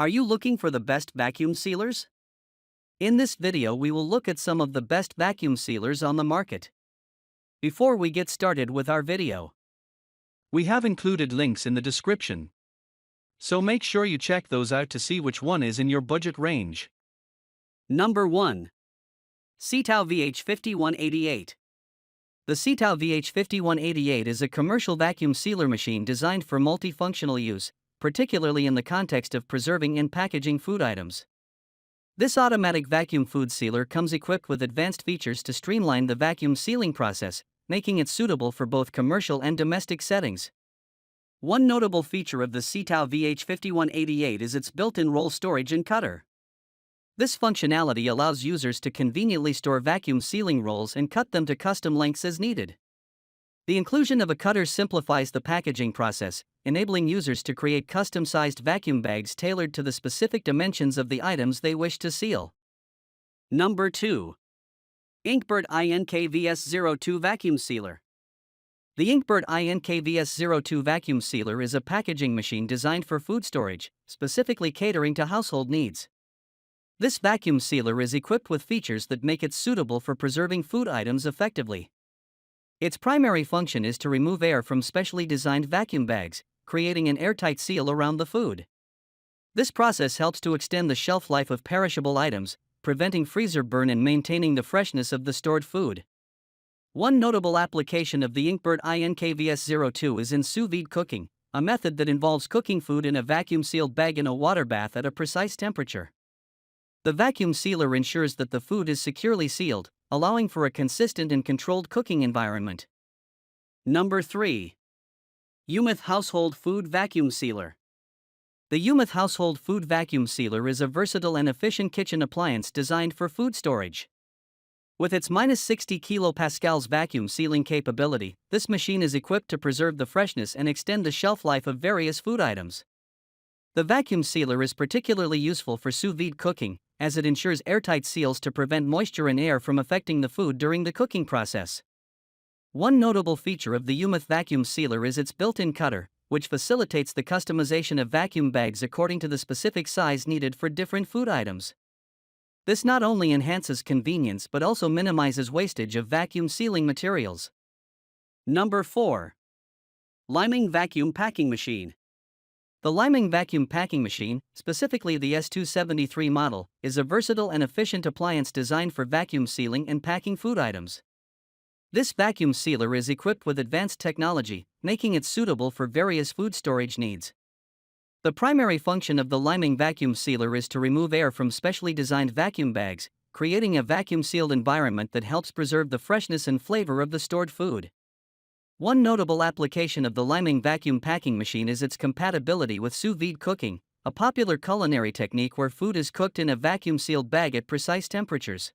Are you looking for the best vacuum sealers? In this video we will look at some of the best vacuum sealers on the market. Before we get started with our video, we have included links in the description, so make sure you check those out to see which one is in your budget range. Number 1. Seatao VH5188. The Seatao VH5188 is a commercial vacuum sealer machine designed for multifunctional use, particularly in the context of preserving and packaging food items. This automatic vacuum food sealer comes equipped with advanced features to streamline the vacuum sealing process, making it suitable for both commercial and domestic settings. One notable feature of the Seatao VH5188 is its built-in roll storage and cutter. This functionality allows users to conveniently store vacuum sealing rolls and cut them to custom lengths as needed. The inclusion of a cutter simplifies the packaging process, enabling users to create custom-sized vacuum bags tailored to the specific dimensions of the items they wish to seal. Number 2. INKBIRD INKBIRD Vacuum Sealer. The INKBIRD INKBIRD Vacuum Sealer is a packaging machine designed for food storage, specifically catering to household needs. This vacuum sealer is equipped with features that make it suitable for preserving food items effectively. Its primary function is to remove air from specially designed vacuum bags, creating an airtight seal around the food. This process helps to extend the shelf life of perishable items, preventing freezer burn and maintaining the freshness of the stored food. One notable application of the INKBIRD INKBIRD is in sous vide cooking, a method that involves cooking food in a vacuum-sealed bag in a water bath at a precise temperature. The vacuum sealer ensures that the food is securely sealed, allowing for a consistent and controlled cooking environment. Number 3. YUMYTH Household Food Vacuum Sealer. The YUMYTH Household Food Vacuum Sealer is a versatile and efficient kitchen appliance designed for food storage. With its -60 kPa vacuum sealing capability, this machine is equipped to preserve the freshness and extend the shelf life of various food items. The vacuum sealer is particularly useful for sous vide cooking, as it ensures airtight seals to prevent moisture and air from affecting the food during the cooking process. One notable feature of the YUMYTH vacuum sealer is its built-in cutter, which facilitates the customization of vacuum bags according to the specific size needed for different food items. This not only enhances convenience but also minimizes wastage of vacuum sealing materials. Number 4. LAIMENG Vacuum Packing Machine. The LAIMENG vacuum packing machine, specifically the S273 model, is a versatile and efficient appliance designed for vacuum sealing and packing food items. This vacuum sealer is equipped with advanced technology, making it suitable for various food storage needs. The primary function of the LAIMENG vacuum sealer is to remove air from specially designed vacuum bags, creating a vacuum-sealed environment that helps preserve the freshness and flavor of the stored food. One notable application of the LAIMENG vacuum packing machine is its compatibility with sous vide cooking, a popular culinary technique where food is cooked in a vacuum-sealed bag at precise temperatures.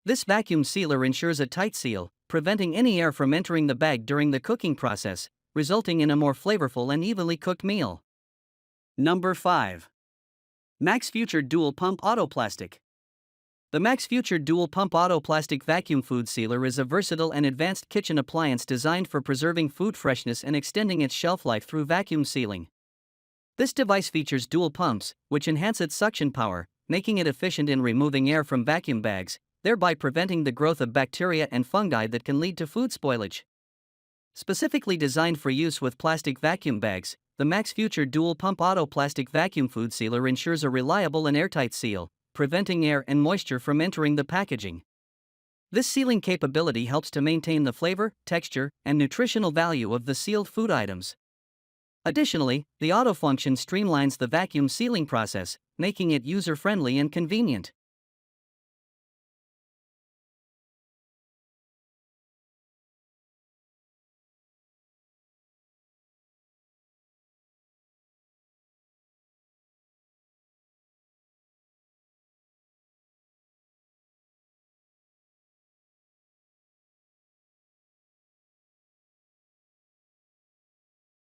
This vacuum sealer ensures a tight seal, preventing any air from entering the bag during the cooking process, resulting in a more flavorful and evenly cooked meal. Number 5. MAXFUTURE Dual Pump Autoplastic. The MAXFUTURE Dual Pump Autoplastic Vacuum Food Sealer is a versatile and advanced kitchen appliance designed for preserving food freshness and extending its shelf life through vacuum sealing. This device features dual pumps, which enhance its suction power, making it efficient in removing air from vacuum bags, thereby preventing the growth of bacteria and fungi that can lead to food spoilage. Specifically designed for use with plastic vacuum bags, the MAXFUTURE Dual Pump Autoplastic Vacuum Food Sealer ensures a reliable and airtight seal, preventing air and moisture from entering the packaging. This sealing capability helps to maintain the flavor, texture, and nutritional value of the sealed food items. Additionally, the auto function streamlines the vacuum sealing process, making it user-friendly and convenient.